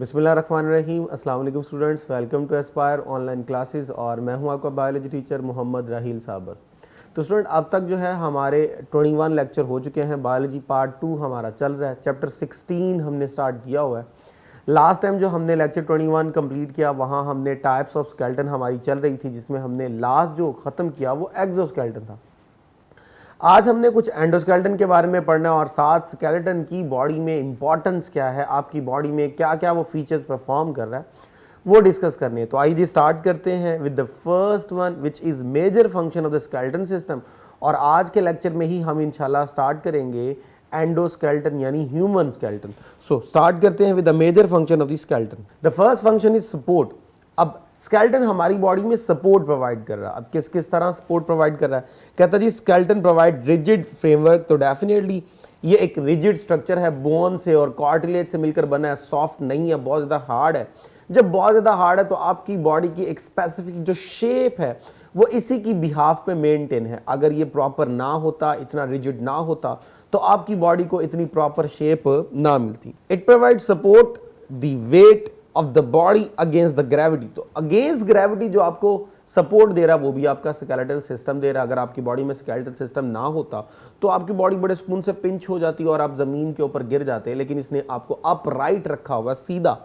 बिस्मिल्लाहिर्रहमानिर्रहीम। अस्सलाम वालेकुम students, welcome to Aspire online classes और मैं हूं आपका बायोलॉजी टीचर मोहम्मद राहील साबर। तो स्टूडेंट अब तक जो है हमारे 21 लेक्चर हो चुके हैं। बायोलॉजी पार्ट 2 हमारा चल रहा है। चैप्टर 16 हमने स्टार्ट किया हुआ है। लास्ट टाइम जो हमने लेक्चर 21 कंप्लीट किया वहाँ हमने टाइप्स ऑफ स्केलेटन हमारी चल रही थी, जिसमें हमने लास्ट जो ख़त्म किया वो एक्सोस्केलेटन था। आज हमने कुछ एंडोस्केलेटन के बारे में पढ़ना है और साथ स्केलेटन की बॉडी में इंपॉर्टेंस क्या है, आपकी बॉडी में क्या क्या वो फीचर्स परफॉर्म कर रहा है वो डिस्कस करने हैं। तो आइए स्टार्ट करते हैं with the first one which is major function of the skeleton system. और आज के लेक्चर में ही हम इंशाल्लाह स्टार्ट करेंगे एंडोस्केलेटन यानी ह्यूमन स्केलेटन। सो स्टार्ट करते हैं with the major function of the skeleton. The first function is support. अब स्केलेटन हमारी बॉडी में सपोर्ट प्रोवाइड कर रहा है। अब किस किस तरह सपोर्ट प्रोवाइड कर रहा है? कहता जी स्केलेटन प्रोवाइड रिजिड फ्रेमवर्क। तो डेफिनेटली ये एक रिजिड स्ट्रक्चर है, बोन से और कार्टिलेज से मिलकर बना है, सॉफ्ट नहीं है, बहुत ज़्यादा हार्ड है। जब बहुत ज़्यादा हार्ड है तो आपकी बॉडी की एक स्पेसिफिक जो शेप है वो इसी की बिहाफ में मेंटेन है। अगर ये प्रॉपर ना होता, इतना रिजिड ना होता, तो आपकी बॉडी को इतनी प्रॉपर शेप ना मिलती। It provide support the weight of the body against the gravity. तो अगेंस्ट ग्रेविटी जो आपको सपोर्ट दे रहा है वो भी आपका स्केलेटल सिस्टम दे रहा है। अगर आपकी बॉडी में स्केलेटल सिस्टम ना होता तो आपकी बॉडी बड़े सुकून से पिंच हो जाती और आप जमीन के ऊपर गिर जाते, लेकिन इसने आपको अपराइट रखा हुआ, सीधा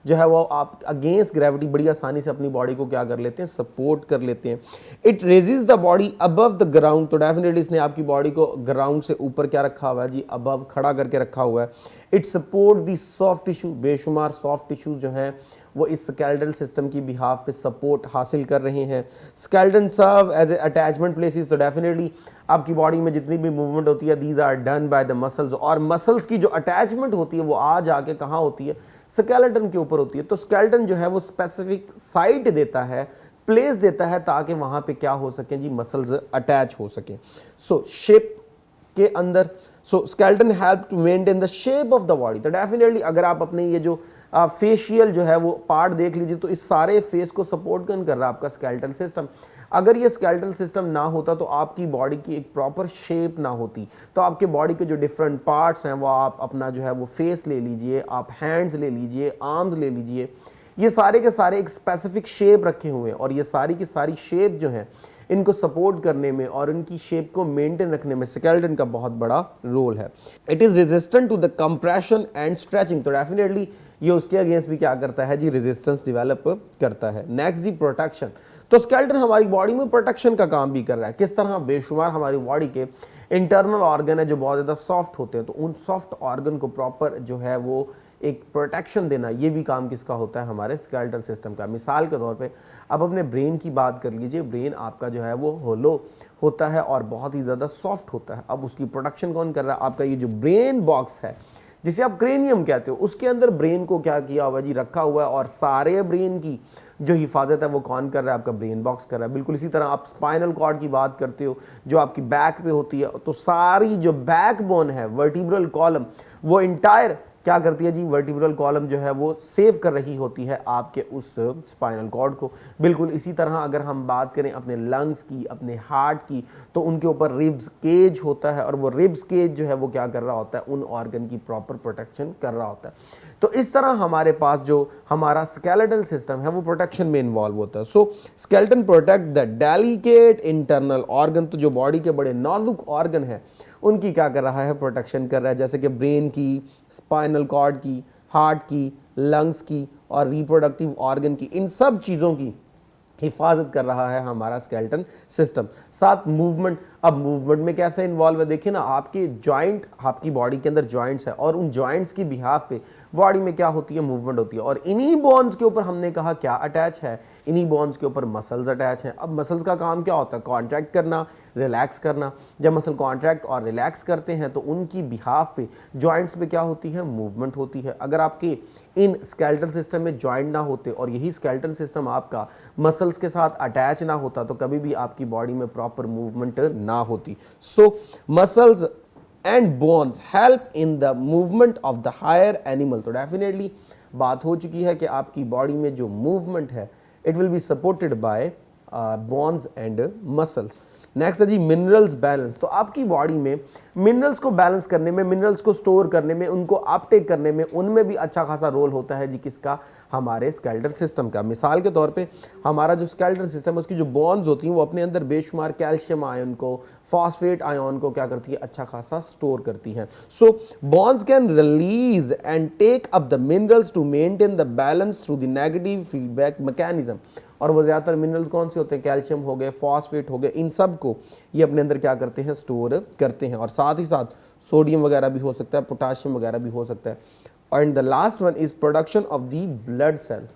जो है वो आप अगेंस्ट ग्रेविटी बड़ी आसानी से अपनी बॉडी को क्या कर लेते हैं, सपोर्ट कर लेते हैं। It raises the body above the ground. तो डेफिनेटली इसने आपकी बॉडी को ग्राउंड से ऊपर क्या रखा हुआ है जी, अबव खड़ा करके रखा हुआ है। It support the soft tissue. बेशुमार सॉफ्ट टिश्यूज जो हैं वो इस स्केलेटल सिस्टम की बिहाफ पे सपोर्ट हासिल कर रहे हैं। Skeleton serve as a attachment places. तो डेफिनेटली आपकी बॉडी में जितनी भी मूवमेंट होती है these are done by the muscles, और मसल्स की जो अटैचमेंट होती है वो आ जाके कहाँ होती है, स्केलेटन के ऊपर होती है। तो स्केलेटन जो है वो स्पेसिफिक साइट देता है, प्लेस देता है, ताकि वहां पे क्या हो सके जी, मसल्स अटैच हो सके। सो शेप के अंदर, so skeleton help to maintain the shape of the body. तो डेफिनेटली अगर आप अपने ये जो फेशियल जो है वो पार्ट देख लीजिए तो इस सारे फेस को सपोर्ट कर रहा है आपका स्केलेटल सिस्टम। अगर ये स्केलेटल सिस्टम ना होता तो आपकी बॉडी की एक प्रॉपर शेप ना होती। तो आपके बॉडी के जो डिफरेंट पार्ट्स हैं वो आप अपना जो है वो फेस ले लीजिए, आप हैंड्स ले लीजिए, आर्म्स ले लीजिए, ये सारे के सारे एक स्पेसिफिक शेप रखे हुए हैं और ये सारी की सारी शेप जो है इनको सपोर्ट करने में और इनकी शेप को मेंटेन रखने में स्केलेटन का बहुत बड़ा रोल है। It is resistant to the compression and stretching. तो डेफिनेटली ये उसके अगेंस्ट भी क्या करता है जी, रेजिस्टेंस डेवलप करता है। नेक्स्ट जी प्रोटेक्शन। तो स्केलेटन हमारी बॉडी में प्रोटेक्शन का काम भी कर रहा है। किस तरह? बेशुमार हमारी बॉडी के इंटरनल ऑर्गन है जो बहुत ज़्यादा सॉफ्ट होते हैं, तो उन सॉफ्ट ऑर्गन को प्रॉपर जो है वो एक प्रोटेक्शन देना, ये भी काम किसका होता है, हमारे स्केलेटल सिस्टम का। मिसाल के तौर पे अब अपने ब्रेन की बात कर लीजिए। ब्रेन आपका जो है वो होलो होता है और बहुत ही ज़्यादा सॉफ्ट होता है। अब उसकी प्रोटेक्शन कौन कर रहा है? आपका ये जो ब्रेन बॉक्स है जिसे आप क्रेनियम कहते हो, उसके अंदर ब्रेन को क्या किया हुआ जी, रखा हुआ है, और सारे ब्रेन की जो हिफाजत है वो कौन कर रहा है? आपका ब्रेन बॉक्स कर रहा है। बिल्कुल इसी तरह आप स्पाइनल कॉर्ड की बात करते हो जो आपकी बैक पे होती है, तो सारी जो बैक बोन है, वर्टिब्रल कॉलम, वो इंटायर क्या करती है जी, वर्टिब्रल कॉलम जो है वो सेव कर रही होती है आपके उस स्पाइनल कॉर्ड को। बिल्कुल इसी तरह अगर हम बात करें अपने लंग्स की, अपने हार्ट की, तो उनके ऊपर रिब्स केज होता है और वो रिब्स केज जो है वो क्या कर रहा होता है, उन ऑर्गन की प्रॉपर प्रोटेक्शन कर रहा होता है। तो इस तरह हमारे पास जो हमारा स्केलेटल सिस्टम है वो प्रोटेक्शन में इन्वॉल्व होता है। So skeleton protect the delicate internal organ. तो जो बॉडी के बड़े नाजुक ऑर्गन है उनकी क्या कर रहा है, प्रोटेक्शन कर रहा है, जैसे कि ब्रेन की, स्पाइनल कॉर्ड की, हार्ट की, लंग्स की और रिप्रोडक्टिव ऑर्गन की, इन सब चीज़ों की हिफाजत कर रहा है हमारा स्केलेटन सिस्टम। साथ मूवमेंट। अब मूवमेंट में कैसे इन्वॉल्व है? देखिए ना, आपके जॉइंट, आपकी बॉडी के अंदर जॉइंट्स है और उन जॉइंट्स की बिहाफ पे बॉडी में क्या होती है, मूवमेंट होती है। और इन्हीं बोन्स के ऊपर हमने कहा क्या अटैच है, इन्हीं बोन्स के ऊपर मसल्स अटैच हैं। अब मसल्स का काम क्या होता है? कॉन्ट्रैक्ट करना, रिलैक्स करना। जब मसल कॉन्ट्रैक्ट और रिलैक्स करते हैं तो उनकी बिहाफ पे जॉइंट्स पे क्या होती है, मूवमेंट होती है। अगर आपके इन स्केलेटल सिस्टम में जॉइंट ना होते और यही स्केलेटल सिस्टम आपका मसल्स के साथ अटैच ना होता तो कभी भी आपकी बॉडी में प्रॉपर मूवमेंट ना होती। So muscles and bones help in the movement of the higher animal. तो डेफिनेटली बात हो चुकी है कि आपकी बॉडी में जो मूवमेंट है it will be supported by bones and muscles. Next है जी मिनरल्स बैलेंस। तो आपकी बॉडी में मिनरल्स को बैलेंस करने में, मिनरल्स को स्टोर करने में, उनको अपटेक करने में, उनमें भी अच्छा खासा रोल होता है जी किसका, हमारे स्केलेटल सिस्टम का। मिसाल के तौर पे हमारा जो स्केलेटल सिस्टम है उसकी जो बॉन्ड्स होती हैं वो अपने अंदर बेशुमार कैल्शियम आयन को, फॉस्फेट आयन को क्या करती है, अच्छा खासा स्टोर करती हैं। So bones can release and take up the minerals to maintain the balance through the negative feedback mechanism. और वो ज़्यादातर मिनरल्स कौन से होते हैं, कैल्शियम हो गए, फॉस्फेट हो गए, इन सब को ये अपने अंदर क्या करते हैं, स्टोर करते हैं। और साथ ही साथ सोडियम वगैरह भी हो सकता है, पोटाशियम वगैरह भी हो सकता है। And the last one is production of the blood cells.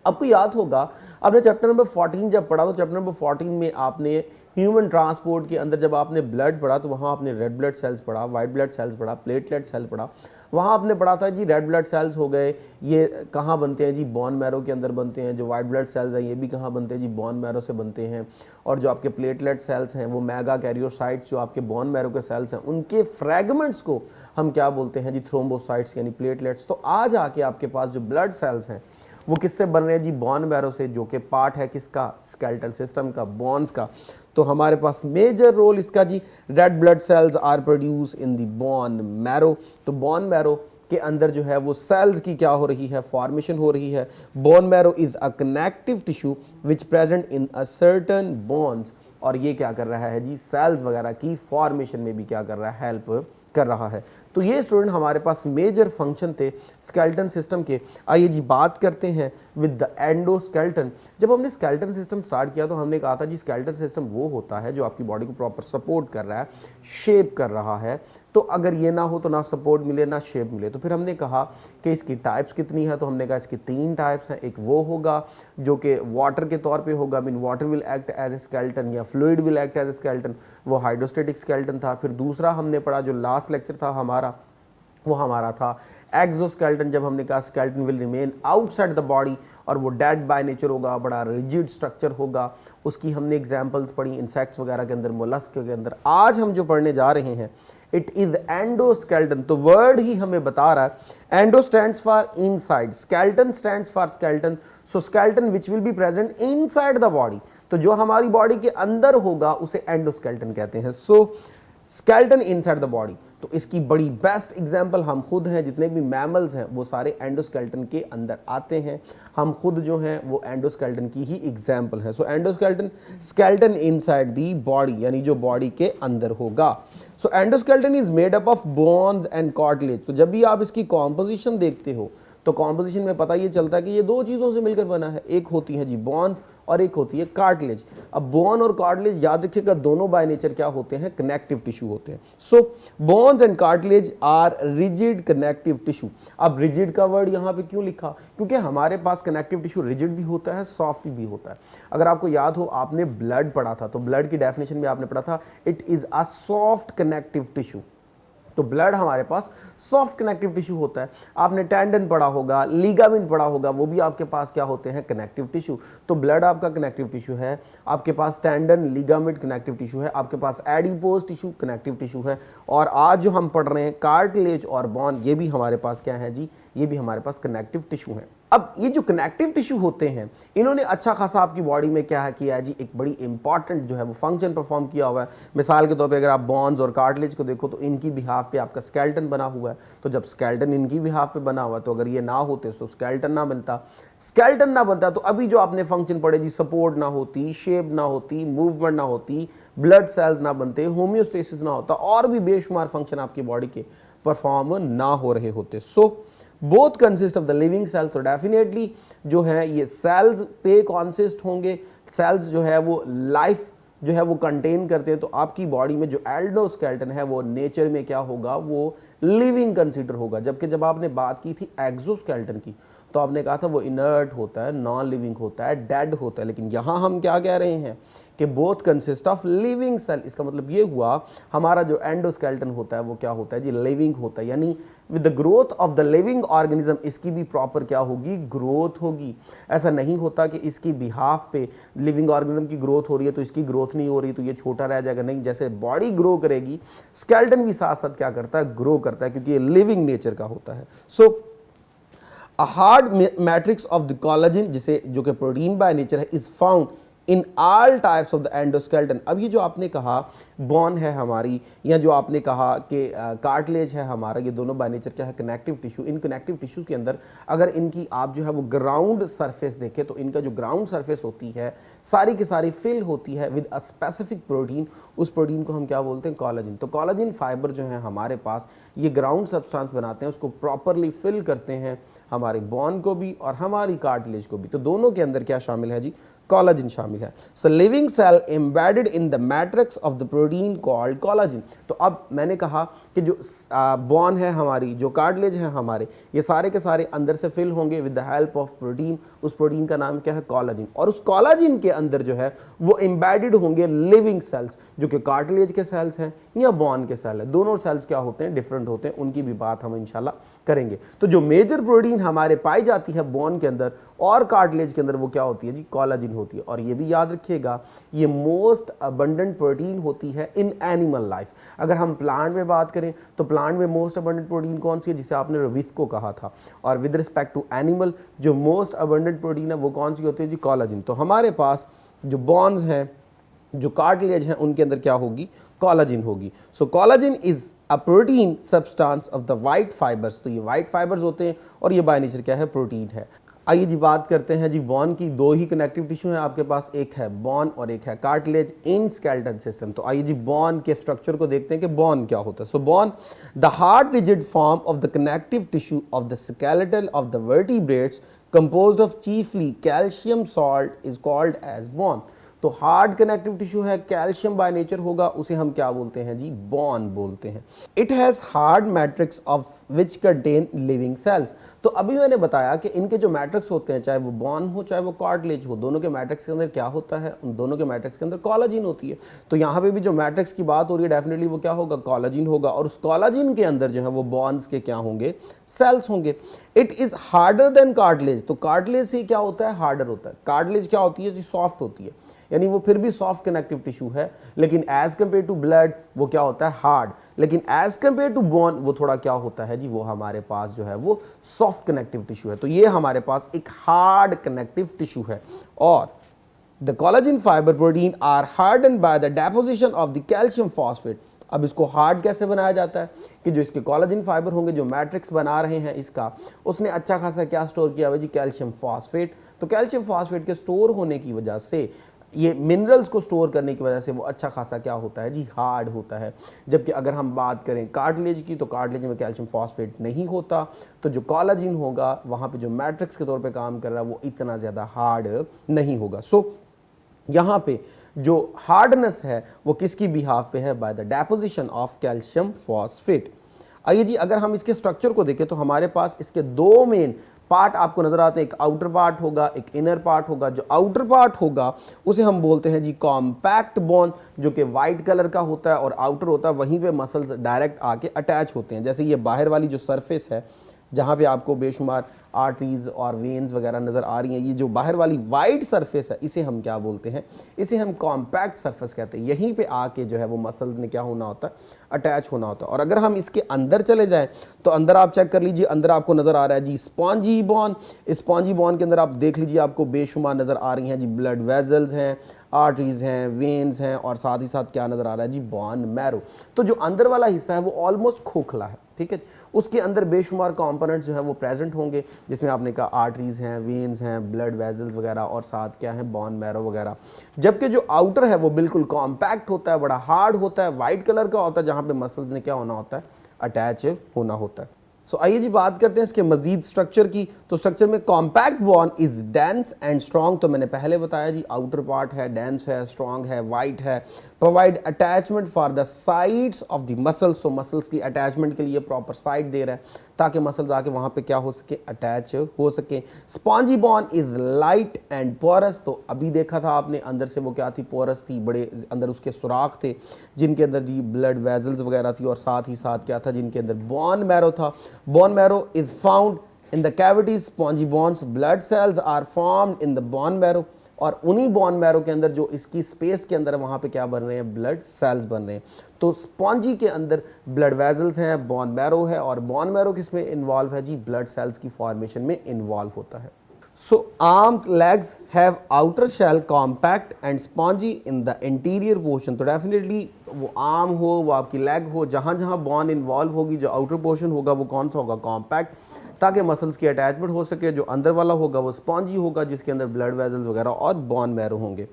आपको याद होगा आपने चैप्टर नंबर 14 जब पढ़ा तो चैप्टर नंबर 14 में आपने ह्यूमन ट्रांसपोर्ट के अंदर जब आपने ब्लड पढ़ा तो वहाँ आपने रेड ब्लड सेल्स पढ़ा, वाइट ब्लड सेल्स पढ़ा, प्लेटलेट सेल पढ़ा। वहाँ आपने पढ़ा था जी रेड ब्लड सेल्स हो गए, ये कहाँ बनते हैं जी, बोन मैरो के अंदर बनते हैं। जो वाइट ब्लड सेल्स हैं ये भी कहाँ बनते हैं जी, बोन मैरो से बनते हैं। और जो आपके प्लेटलेट सेल्स हैं वो मेगा कैरियोसाइट्स जो आपके बोन मैरो के सेल्स हैं उनके फ्रैगमेंट्स को हम क्या बोलते हैं जी, थ्रोम्बोसाइट्स यानी प्लेटलेट्स। तो आज आके आपके पास जो ब्लड सेल्स हैं वो किससे बन रहे हैं जी, बोन मैरो से, जो कि पार्ट है किसका, स्केलेटल सिस्टम का, बोन्स का। तो हमारे पास मेजर रोल इसका जी, red blood cells are produce in the bone marrow. तो बोन मैरो के अंदर जो है वो सेल्स की क्या हो रही है, फॉर्मेशन हो रही है। Bone marrow is a connective tissue which present in a certain bones. और ये क्या कर रहा है जी, सेल्स वगैरह की फॉर्मेशन में भी क्या कर रहा है, हेल्प कर रहा है। तो ये स्टूडेंट हमारे पास मेजर फंक्शन थे स्केलेटन सिस्टम के। आइए जी बात करते हैं विद द एंडोस्केलेटन। जब हमने स्केलेटन सिस्टम स्टार्ट किया तो हमने कहा था जी स्केलेटन सिस्टम वो होता है जो आपकी बॉडी को प्रॉपर सपोर्ट कर रहा है, शेप कर रहा है। तो अगर ये ना हो तो ना सपोर्ट मिले ना शेप मिले। तो फिर हमने कहा कि इसकी टाइप्स कितनी है, तो हमने कहा इसकी 3 टाइप्स हैं। एक वो होगा जो कि वाटर के तौर पे होगा, mean water will act as a skeleton, या fluid will act as a skeleton, वो हाइड्रोस्टेटिक स्केलेटन था। फिर दूसरा हमने पढ़ा जो लास्ट लेक्चर था हमारा, वो हमारा था एक्सोस्केलेटन। जब हमने कहा skeleton will remain outside the body और वो डेड बाय नेचर होगा, बड़ा रिजिड स्ट्रक्चर होगा। उसकी हमने एग्जांपल्स पढ़ी इंसेक्ट्स वगैरह के अंदर, मोलस्क के अंदर। आज हम जो पढ़ने जा रहे हैं इट इज एंडोस्केलेटन। तो वर्ड ही हमें बता रहा है, endo stands for inside, skeleton stands for skeleton. So skeleton which will be present inside the body. तो जो हमारी बॉडी के अंदर होगा उसे एंडोस्केलेटन कहते हैं। सो स्केलेटन इनसाइड द बॉडी। तो इसकी बड़ी बेस्ट एग्जांपल हम खुद हैं, जितने भी मैमल्स हैं वो सारे एंडोस्केलेटन के अंदर आते हैं। हम खुद जो हैं वो एंडोस्केलेटन की ही एग्जांपल है। So endoskeleton, skeleton inside the body, यानी जो बॉडी के अंदर होगा। So endoskeleton is made up of bones and cartilage. तो जब भी आप इसकी कॉम्पोजिशन देखते हो तो कॉम्पोजिशन में पता ये चलता है कि ये 2 चीज़ों से मिलकर बना है। एक होती है जी बोन्स और एक होती है कार्टिलेज। अब बोन और कार्टिलेज याद रखिएगा दोनों बाय नेचर क्या होते हैं, कनेक्टिव टिश्यू होते हैं। So bones and cartilage are rigid connective tissue. अब रिजिड का वर्ड यहाँ पे क्यों लिखा, क्योंकि हमारे पास कनेक्टिव टिश्यू रिजिड भी होता है, सॉफ्ट भी होता है। अगर आपको याद हो आपने ब्लड पढ़ा था तो ब्लड की डेफिनेशन में आपने पढ़ा था it is a soft connective tissue. तो ब्लड हमारे पास सॉफ्ट कनेक्टिव टिश्यू होता है। आपने टेंडन पढ़ा होगा, लिगामेंट पढ़ा होगा, वो भी आपके पास क्या होते हैं, कनेक्टिव टिश्यू। तो ब्लड आपका कनेक्टिव टिश्यू है, आपके पास टेंडन, लिगामेंट कनेक्टिव टिश्यू है, आपके पास एडिपोज टिश्यू कनेक्टिव टिश्यू है। और आज जो हम पढ़ रहे हैं कार्टिलेज और बोन, ये भी हमारे पास क्या है जी, ये भी हमारे पास कनेक्टिव टिश्यू है। अब ये जो कनेक्टिव टिश्यू होते हैं इन्होंने अच्छा खासा आपकी बॉडी में क्या है किया है जी, एक बड़ी इंपॉर्टेंट जो है वो फंक्शन परफॉर्म किया हुआ है। मिसाल के तौर पे अगर आप बोन्स और कार्टिलेज को देखो तो इनकी बिहाफ पे आपका स्केलेटन बना हुआ है। तो जब स्केलेटन इनकी बिहाफ पे बना हुआ है तो अगर ये ना होते तो स्केलेटन ना बनता, स्केलेटन ना बनता तो अभी जो आपने फंक्शन पढ़े जी, सपोर्ट ना होती, शेप ना होती, मूवमेंट ना होती, ब्लड सेल्स ना बनते, होम्योस्टेसिस ना होता, और भी बेशुमार फंक्शन आपकी बॉडी के परफॉर्म ना हो रहे होते। So both consist of the living sales. तो डेफिनेटली जो है ये सेल्स पे कॉन्सिस्ट होंगे। सेल्स जो है वो लाइफ जो है वो कंटेन करते हैं। तो आपकी बॉडी में जो एंडोस्केलेटन है वो नेचर में क्या होगा, वो लिविंग कंसीडर होगा। जबकि जब आपने बात की थी एक्सोस्केलेटन की तो आपने कहा था वो इनर्ट होता है, नॉन लिविंग होता है, डेड होता है। लेकिन यहाँ हम क्या कह रहे हैं कि both consist of living cell. इसका मतलब ये हुआ हमारा जो एंडोस्केलेटन होता है वो क्या होता है जी, लिविंग होता है। यानी with the growth of the living organism इसकी भी प्रॉपर क्या होगी, ग्रोथ होगी। ऐसा नहीं होता कि इसकी बिहाफ पे लिविंग ऑर्गेनिज्म की ग्रोथ हो रही है तो इसकी ग्रोथ नहीं हो रही तो ये छोटा रह जाएगा। नहीं, जैसे बॉडी ग्रो करेगी स्केलेटन भी साथ साथ क्या करता है, ग्रो करता है, क्योंकि ये लिविंग नेचर का होता है। So a hard matrix of the collagen, जिसे जो कि प्रोटीन बाय नेचर है, is found in all types of the endoskeleton. अब ये जो आपने कहा बोन है हमारी, या जो आपने कहा कि कार्टिलेज है हमारा, ये दोनों बाय नेचर क्या है, connective tissue. In connective tissues के अंदर अगर इनकी आप जो है वो ग्राउंड सरफेस देखें तो इनका जो ग्राउंड सरफेस होती है सारी की सारी फिल होती है विद अ स्पेसिफिक प्रोटीन। उस प्रोटीन को हम क्या बोलते हैं, कोलाजिन। तो कोलाजिन फाइबर जो है हमारे पास ये ग्राउंड सब्सटेंस बनाते हैं, उसको प्रॉपरली फिल करते हैं हमारे बोन को भी और हमारी कार्टिलेज को भी। तो दोनों के अंदर क्या शामिल है जी, कोलाजिन शामिल है। So living cell embedded in the matrix of the protein called collagen. तो अब मैंने कहा कि जो बोन है हमारी, जो कार्टिलेज है हमारे, ये सारे के सारे अंदर से फिल होंगे with the help of protein. उस प्रोटीन का नाम क्या है, कोलाजिन। और उस कोलाजिन के अंदर जो है वो एम्बेडेड होंगे लिविंग सेल्स, जो कि कार्टिलेज के सेल्स हैं या बोन के सेल है। दोनों सेल्स क्या होते हैं, डिफरेंट होते हैं, उनकी भी बात हम इंशाल्लाह करेंगे। तो जो मेजर प्रोटीन हमारे पाई जाती है बोन के अंदर और कार्टिलेज के अंदर वो क्या होती है जी, कोलाजिन होती है। और ये भी याद रखिएगा ये मोस्ट अबंडेंट प्रोटीन होती है इन एनिमल लाइफ। अगर हम प्लांट में बात करें तो प्लांट में मोस्ट अबंडेंट प्रोटीन कौन सी है, जिसे आपने रविथ को कहा था। और विद रिस्पेक्ट टू एनिमल जो मोस्ट अबंडेंट प्रोटीन है वो कौन सी होती है जी, कोलाजिन। तो हमारे पास जो बोन्स हैं, जो कार्टिलेज हैं, उनके अंदर क्या होगी, कोलाजिन होगी। So collagen is a protein substance of the white fibres. तो ये वाइट फाइबर्स होते हैं और ये बाय नेचर क्या है, प्रोटीन है। आइए जी बात करते हैं जी बोन की। दो ही कनेक्टिव टिश्यू हैं आपके पास, एक है बोन और एक है कार्टिलेज इन स्केलेटन सिस्टम। तो आइए जी बोन के स्ट्रक्चर को देखते हैं कि बोन क्या होता है। So bone the hard rigid form of the connective tissue of the skeletal of the vertebrates composed of chiefly calcium salt is called as bone. तो हार्ड कनेक्टिव टिश्यू है, कैल्शियम बाय नेचर होगा, उसे हम क्या बोलते हैं जी, bone बोलते हैं। It has hard matrix of which contain living cells. तो अभी मैंने बताया कि इनके जो मैट्रिक्स होते हैं, चाहे वो बोन हो चाहे वो कार्टिलेज हो, दोनों के मैट्रिक्स के अंदर क्या होता है, उन दोनों के मैट्रिक्स के अंदर कोलाजिन होती है। तो यहाँ पे भी जो मैट्रिक्स की बात हो रही है डेफिनेटली वो क्या होगा, कोलाजिन होगा। और उस कोलाजिन के अंदर जो है वो बॉन्स के क्या होंगे, सेल्स होंगे। It is harder than cartilage. तो कार्टिलेज से क्या होता है, हार्डर होता है। कार्टिलेज क्या होती है जी, सॉफ्ट होती है, यानी वो फिर भी सॉफ्ट कनेक्टिव टिश्यू है, लेकिन एज कंपेयर टू ब्लड वो क्या होता है, हार्ड। लेकिन एज कंपेयर टू बोन वो थोड़ा क्या होता है जी, वो हमारे पास जो है वो सॉफ्ट कनेक्टिव टिश्यू है। तो ये हमारे पास एक हार्ड कनेक्टिव टिश्यू है। और the collagen fibre protein are harden by the deposition of the calcium phosphate. अब इसको हार्ड कैसे बनाया जाता है कि जो इसके कोलाजिन फाइबर होंगे, जो मैट्रिक्स बना रहे हैं इसका, उसने अच्छा खासा क्या स्टोर किया हुआ जी, कैल्शियम फॉस्फेट। तो कैल्शियम फॉस्फेट के स्टोर होने की वजह से, ये मिनरल्स को स्टोर करने की वजह से वो अच्छा खासा क्या होता है जी, हार्ड होता है। जबकि अगर हम बात करें कार्टिलेज की, तो कार्टिलेज में कैल्शियम फॉस्फेट नहीं होता, तो जो कोलाजिन होगा वहाँ पे जो मैट्रिक्स के तौर पे काम कर रहा है वो इतना ज़्यादा हार्ड नहीं होगा। सो यहाँ पे जो हार्डनेस है वो किसकी बिहाफ पे है, bye the deposition of calcium phosphate. आइए जी अगर हम इसके स्ट्रक्चर को देखें तो हमारे पास इसके दो मेन पार्ट आपको नजर आते हैं, एक आउटर पार्ट होगा, एक इनर पार्ट होगा। जो आउटर पार्ट होगा उसे हम बोलते हैं जी कॉम्पैक्ट बोन, जो कि वाइट कलर का होता है और आउटर होता है, वहीं पे मसल्स डायरेक्ट आके अटैच होते हैं। जैसे ये बाहर वाली जो सरफेस है जहाँ पे आपको बेशुमार आर्टरीज और वेन्स वगैरह नज़र आ रही हैं, ये जो बाहर वाली वाइट सरफेस है इसे हम क्या बोलते हैं, इसे हम कॉम्पैक्ट सरफेस कहते हैं। यहीं पे आके जो है वो मसल्स ने क्या होना होता है, अटैच होना होता है। और अगर हम इसके अंदर चले जाएं तो अंदर आप चेक कर लीजिए, अंदर आपको नज़र आ रहा है जी स्पॉन्जी बोन। स्पॉन्जी बोन के अंदर आप देख लीजिए आपको बेशुमार नज़र आ रही हैं जी ब्लड वेजल्स हैं, आर्टरीज हैं, वेन्स हैं, और साथ ही साथ क्या नज़र आ रहा है जी, बोन मैरो। तो जो अंदर वाला हिस्सा है वो ऑलमोस्ट खोखला है, ठीक है। उसके अंदर बेशुमार कंपोनेंट्स जो है वो प्रेजेंट होंगे, जिसमें आपने कहा आर्टरीज हैं, वेन्स हैं, ब्लड वेजल्स वगैरह, और साथ क्या है, बोन मैरो वगैरह। जबकि जो आउटर है वो बिल्कुल कॉम्पैक्ट होता है, बड़ा हार्ड होता है, वाइट कलर का होता है, जहाँ पे मसल्स ने क्या होना होता है, अटैच होना होता है। सो आइए जी बात करते हैं इसके मजीद स्ट्रक्चर की। तो स्ट्रक्चर में compact bone is dense and strong. तो मैंने पहले बताया जी आउटर पार्ट है, डेंस है, स्ट्रॉन्ग है, वाइट है। Provide attachment for the sides of the muscles. तो मसल्स की अटैचमेंट के लिए प्रॉपर साइड दे रहा है ताकि मसल्स आके वहाँ पे क्या हो सके, अटैच हो सके। Spongy bone is light and porous. तो अभी देखा था आपने अंदर से वो क्या थी, पोरस थी, बड़े अंदर उसके सुराख थे जिनके अंदर जी ब्लड वेजल्स वगैरह थी, और साथ ही साथ क्या था, जिनके अंदर बोन मैरो था। Bone marrow is found in the cavities, spongy bones, blood cells are formed in the bone marrow। और उन्हीं बोन मैरो के अंदर जो इसकी स्पेस के अंदर वहाँ पे क्या बन रहे हैं, ब्लड सेल्स बन रहे हैं। तो स्पॉन्जी के अंदर ब्लड वेजल्स हैं, बोन मैरो है, और बोन मैरो किस में इन्वॉल्व है जी, ब्लड सेल्स की फॉर्मेशन में इन्वॉल्व होता है। So armed legs have outer shell compact and spongy in the interior portion. तो डेफिनेटली वो आर्म हो, वो आपकी लेग हो, जहाँ जहाँ बॉन इन्वॉल्व होगी, जो आउटर पोर्शन होगा वो कौन सा होगा, कॉम्पैक्ट, ताकि मसल्स की अटैचमेंट हो सके। जो अंदर वाला होगा वो स्पॉन्जी होगा, जिसके अंदर ब्लड वेजल्स वगैरह और बॉन मैरो होंगे।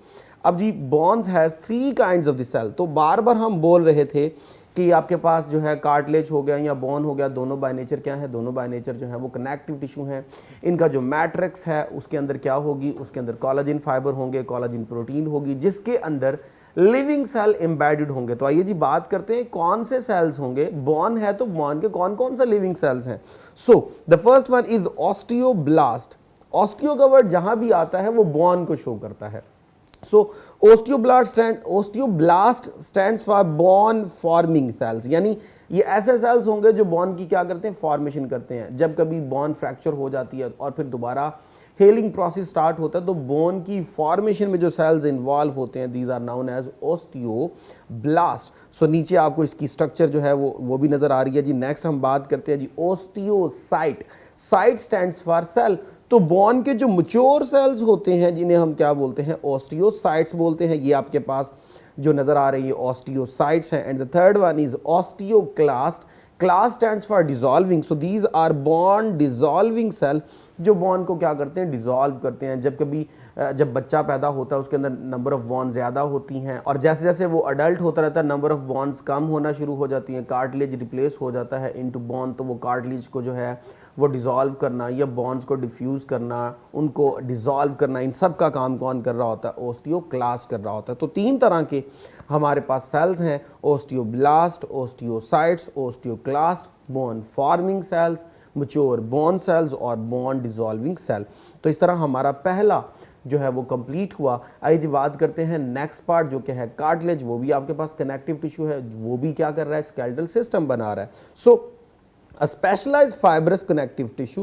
अब जी bones has 3 kinds of the cell. तो बार बार हम बोल रहे थे कि आपके पास जो है कार्टिलेज हो गया या बोन हो गया, दोनों बाय नेचर क्या है, दोनों बाय नेचर जो है वो कनेक्टिव टिश्यू है। इनका जो मैट्रिक्स है उसके अंदर क्या होगी, उसके अंदर कोलाजिन फाइबर होंगे, कोलाजिन प्रोटीन होगी, जिसके अंदर लिविंग सेल एम्बेडेड होंगे। तो आइए जी बात करते हैं कौन से सेल्स होंगे। बॉन है तो बॉन के कौन कौन सा लिविंग सेल्स हैं। So the first one is osteoblast. Osteo का वर्ड जहां भी आता है वो बॉन को शो करता है। So osteoblast stands for bone forming cells, यानी ये ऐसे सेल्स होंगे जो बॉन की क्या करते हैं, फॉर्मेशन करते हैं। जब कभी बॉन फ्रैक्चर हो जाती है और फिर दोबारा हेलिंग प्रोसेस स्टार्ट होता है तो बोन की फॉर्मेशन में जो सेल्स इन्वॉल्व होते हैं, these are known as osteoblast. So नीचे आपको इसकी स्ट्रक्चर जो है वो भी नजर आ रही है जी। नेक्स्ट हम बात करते हैं जी osteocyte. Cyte stands for cell. तो बॉन के जो मैच्योर सेल्स होते हैं जिन्हें हम क्या बोलते हैं, ओस्टियोसाइट्स बोलते हैं। ये आपके पास जो नजर आ रही है ओस्टियोसाइट्स हैं। And the third one is osteoclast. Clast stands for dissolving. So these are bone dissolving cell, जो बॉन को क्या करते हैं, डिसॉल्व करते हैं। जब बच्चा पैदा होता है उसके अंदर नंबर ऑफ बॉन्स ज़्यादा होती हैं, और जैसे जैसे वो अडल्ट होता रहता है नंबर ऑफ बॉन्स कम होना शुरू हो जाती हैं, कार्टिलेज रिप्लेस हो जाता है इनटू बॉन। तो वो कार्टिलेज को जो है वो डिसॉल्व करना या बॉन्स को डिफ्यूज़ करना, उनको डिसॉल्व करना, इन सब का काम कौन कर रहा होता है, ओस्टियोक्लास्ट कर रहा होता है। तो 3 तरह के हमारे पास सेल्स हैं, osteoblast, osteocytes, osteoclast, bone forming sales, mature bone cells और बोन डिसॉल्विंग सेल। तो इस तरह हमारा पहला जो है वो कंप्लीट हुआ। आइए जी बात करते हैं नेक्स्ट पार्ट जो कि है कार्टिलेज। वो भी आपके पास कनेक्टिव टिश्यू है, वो भी क्या कर रहा है, स्केलेटल सिस्टम बना रहा है। सो a specialized fibrous connective tissue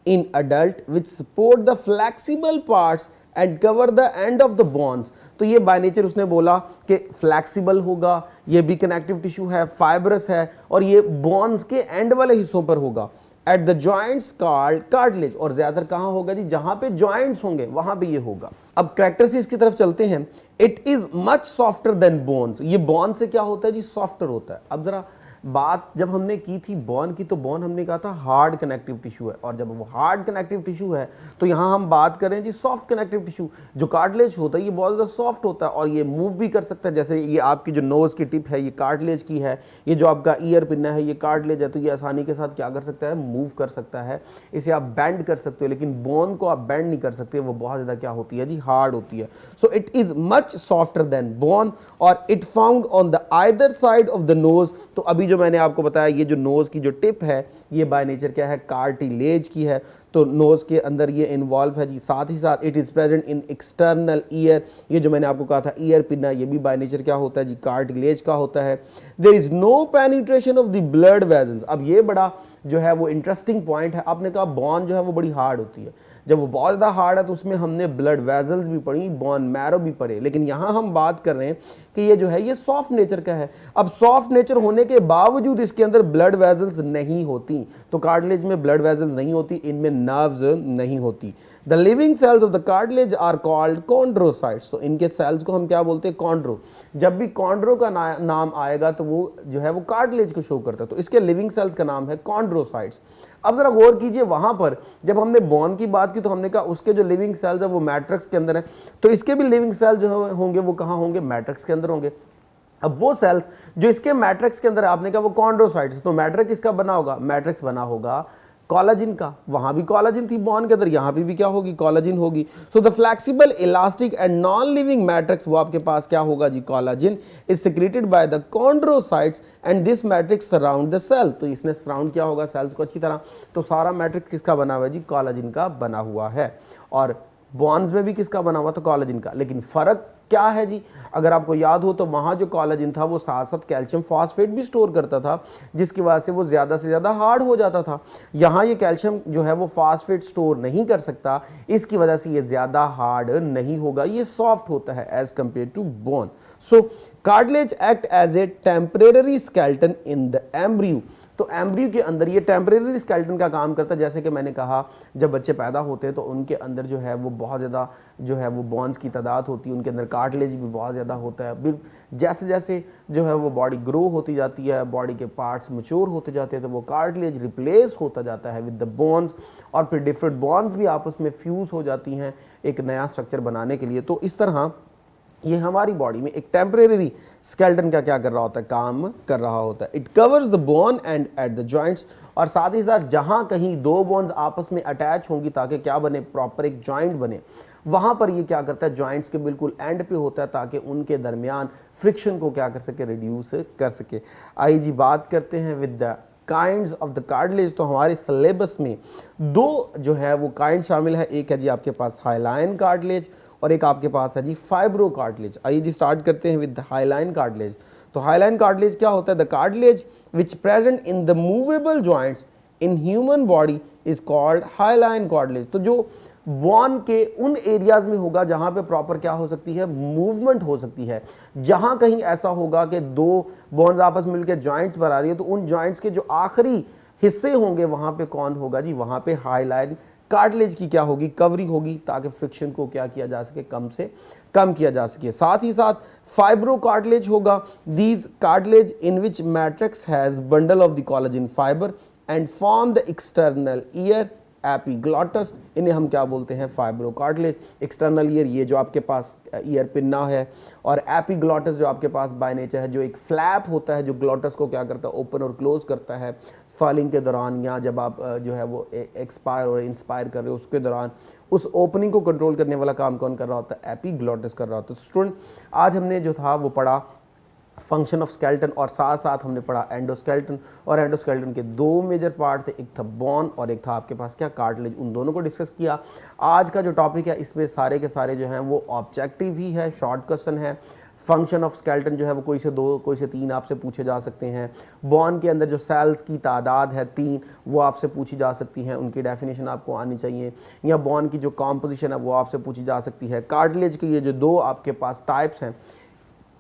in adult which support the flexible parts and cover the end of the bones। तो ये बाय नेचर उसने बोला कि फ्लेक्सिबल होगा, ये भी कनेक्टिव टिश्यू है, फाइब्रस है, और ये बोन्स के एंड वाले हिस्सों पर होगा। At the joints called cartilage. और ज्यादातर कहाँ होगा जी, जहां पे जॉइंट्स होंगे वहां पे ये होगा। अब कैरेक्टरिस्टिक्स की तरफ चलते हैं। It is much softer then bones. ये बोन से क्या होता है जी, सॉफ्टर होता है। अब जरा बात जब हमने की थी बॉन की, तो बॉन हमने कहा था हार्ड कनेक्टिव टिश्यू है, और जब वो हार्ड कनेक्टिव टिश्यू है तो यहाँ हम बात करें जी सॉफ्ट कनेक्टिव टिश्यू। जो कार्टिलेज होता है ये बहुत ज़्यादा सॉफ्ट होता है और ये मूव भी कर सकता है। जैसे ये आपकी जो नोज़ की टिप है ये कार्टिलेज की है, ये जो आपका ईयर पिन्ना है ये कार्टिलेज है, तो ये आसानी के साथ क्या कर सकता है, मूव कर सकता है। इसे आप बेंड कर सकते हो, लेकिन बोन को आप बेंड नहीं कर सकते, वो बहुत ज़्यादा क्या होती है जी, हार्ड होती है। So it is much softer than bone, और it found on the either side of the nose. तो अभी जो मैंने आपको बताया ये जो नोज की जो टिप है ये बाय नेचर क्या है, कार्टिलेज की है। तो नोज के अंदर ये इन्वॉल्व है जी। साथ ही साथ it is present in external ear. ये जो मैंने आपको कहा था ईयर पिन्ना, ये भी बाय नेचर क्या होता है जी, कार्टिलेज का होता है। There is no penetration of the blood vessels. अब ये बड़ा जो है वो इंटरेस्टिंग पॉइंट है। आपने कहा बॉन जो है वो बड़ी हार्ड होती है, जब वो बहुत ज़्यादा हार्ड है तो उसमें हमने ब्लड वेजल्स भी पढ़ी, बोन मैरो भी पढ़े, लेकिन यहाँ हम बात कर रहे हैं कि ये जो है ये सॉफ्ट नेचर का है। अब सॉफ्ट नेचर होने के बावजूद इसके अंदर ब्लड वेजल्स नहीं होती। तो कार्टिलेज में ब्लड वेजल्स नहीं होती, इनमें नर्व्स नहीं होती। The living cells of the cartilage are called chondrocytes. तो इनके सेल्स को हम क्या बोलते हैं, कॉन्ड्रो। जब भी कॉन्ड्रो का नाम आएगा तो वो जो है वो कार्टिलेज को शो करता है, तो इसके लिविंग सेल्स का नाम है कॉन्ड्रोसाइट्स। अब जरा गौर कीजिए, वहां पर जब हमने बोन की बात की तो हमने कहा उसके जो लिविंग सेल्स है वो मैट्रिक्स के अंदर है, तो इसके भी लिविंग सेल्स जो होंगे वो कहाँ होंगे, मैट्रिक्स के अंदर होंगे। अब वो सेल्स जो इसके मैट्रिक्स के अंदर है, आपने कहा वो कॉन्ड्रोसाइट्स, तो मैट्रिक्स किसका बना होगा, मैट्रिक्स बना होगा कोलाजिन का। वहां भी कोलाजिन थी बॉन के अंदर, यहां पे भी क्या होगी, कोलाजिन होगी। So the flexible, elastic and non living matrix, वो आपके पास क्या होगा जी, collagen is secreted by the chondrocytes and this matrix surround the cell. तो इसने सराउंड किया होगा सेल्स को अच्छी तरह। तो सारा मैट्रिक्स किसका बना हुआ है जी, कोलाजिन का बना हुआ है। और बॉन्स में भी किसका बना हुआ था, कोलाजिन का। लेकिन फर्क क्या है जी, अगर आपको याद हो तो वहां जो कोलाजिन था वो साथ साथ कैल्शियम फॉस्फेट भी स्टोर करता था, जिसकी वजह से वो ज्यादा से ज्यादा हार्ड हो जाता था। यहाँ ये कैल्शियम जो है वो फॉस्फेट स्टोर नहीं कर सकता, इसकी वजह से ये ज्यादा हार्ड नहीं होगा, ये सॉफ्ट होता है as compare to bone. So cartilage act as a temporary skeleton in the embryo. तो तो एम्ब्रियो के अंदर ये टेम्परेरी स्केलेटन का काम करता है। जैसे कि मैंने कहा, जब बच्चे पैदा होते हैं तो उनके अंदर जो है वो बहुत ज़्यादा जो है वो बॉन्स की तादाद होती है, उनके अंदर कार्टिलेज भी बहुत ज़्यादा होता है। फिर जैसे जैसे जो है वो बॉडी ग्रो होती जाती है, बॉडी के पार्ट्स मैच्योर होते जाते हैं, तो वो कार्टिलेज रिप्लेस होता जाता है विद द बोन्स, और फिर डिफरेंट बॉन्स भी आपस में फ्यूज़ हो जाती हैं एक नया स्ट्रक्चर बनाने के लिए। तो इस तरह ये हमारी बॉडी में एक टेम्परेरी स्केलेटन का क्या कर रहा होता है, काम कर रहा होता है। It covers the bone and at the joints, और साथ ही साथ जहां कहीं दो बोन्स आपस में अटैच होंगी ताकि क्या बने, प्रॉपर एक जॉइंट बने, वहां पर ये क्या करता है, जॉइंट्स के बिल्कुल एंड पे होता है ताकि उनके दरमियान फ्रिक्शन को क्या कर सके, रिड्यूस कर सके। आइए जी बात करते हैं with the kinds of the cartilage. तो हमारे सिलेबस में दो जो है वो काइंड शामिल है, एक है जी आपके पास हाइलाइन कार्टिलेज और एक आपके पास है जी फाइब्रो कार्टिलेज। आइए जी स्टार्ट करते हैं विद हाइलाइन कार्टिलेज। तो हाइलाइन कार्टिलेज क्या होता है, the cartilage which present in the movable joints in human body is called hyaline cartilage. तो जो बॉन के उन एरियाज में होगा जहां पे प्रॉपर क्या हो सकती है, मूवमेंट हो सकती है। जहां कहीं ऐसा होगा कि दो बॉन्स आपस में मिलकर जॉइंट्स बना रही है, तो उन जॉइंट्स के जो आखिरी हिस्से होंगे वहां पे कौन होगा जी, वहां पे हाइलाइन कार्टिलेज की क्या होगी, कवरिंग होगी, ताकि फ्रिक्शन को क्या किया जा सके, कम से कम किया जा सके। साथ ही साथ फाइब्रो कार्टिलेज होगा, these cartilage in which matrix has bundle of the collagen fibre and form the external ear epiglottis. इन्हें हम क्या बोलते हैं, फाइब्रो कार्टिलेज। एक्सटर्नल ईयर ये जो आपके पास ईयर पिन्ना है, और एपिग्लॉटस जो आपके पास बाय नेचर है, जो एक फ्लैप होता है जो ग्लॉटस को क्या करता है, ओपन और क्लोज करता है फॉलिंग के दौरान, या जब आप जो है वो एक्सपायर और इंस्पायर कर रहे हो उसके दौरान, उस ओपनिंग को कंट्रोल करने वाला काम कौन कर रहा होता है, एपिग्लॉटस कर रहा होता है। स्टूडेंट आज हमने जो था वो पढ़ा फंक्शन ऑफ स्केलेटन, और साथ साथ हमने पढ़ा एंडोस्केलेटन। और एंडोस्केलेटन के दो मेजर पार्ट थे, एक था बोन और एक था आपके पास क्या, कार्टिलेज। उन दोनों को डिस्कस किया। आज का जो टॉपिक है इसमें सारे के सारे जो हैं वो ऑब्जेक्टिव ही है, शॉर्ट क्वेश्चन है। फंक्शन ऑफ स्केलेटन जो है वो कोई से दो कोई से तीन आपसे पूछे जा सकते हैं। बॉन के अंदर जो सेल्स की तादाद है 3, वो आपसे पूछी जा सकती हैं, उनकी डेफिनेशन आपको आनी चाहिए। या बॉन की जो कॉम्पोजिशन है वो आपसे पूछी जा सकती है। कार्टिलेज के ये जो दो आपके पास टाइप्स हैं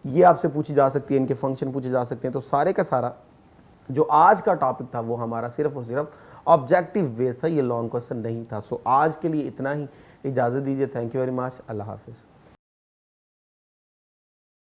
ये आपसे पूछी जा सकती है, इनके फंक्शन पूछे जा सकते हैं। तो सारे का सारा जो आज का टॉपिक था वो हमारा सिर्फ और सिर्फ ऑब्जेक्टिव बेस्ड था, ये लॉन्ग क्वेश्चन नहीं था। सो आज के लिए इतना ही, इजाज़त दीजिए। Thank you very much. अल्लाह हाफिज़।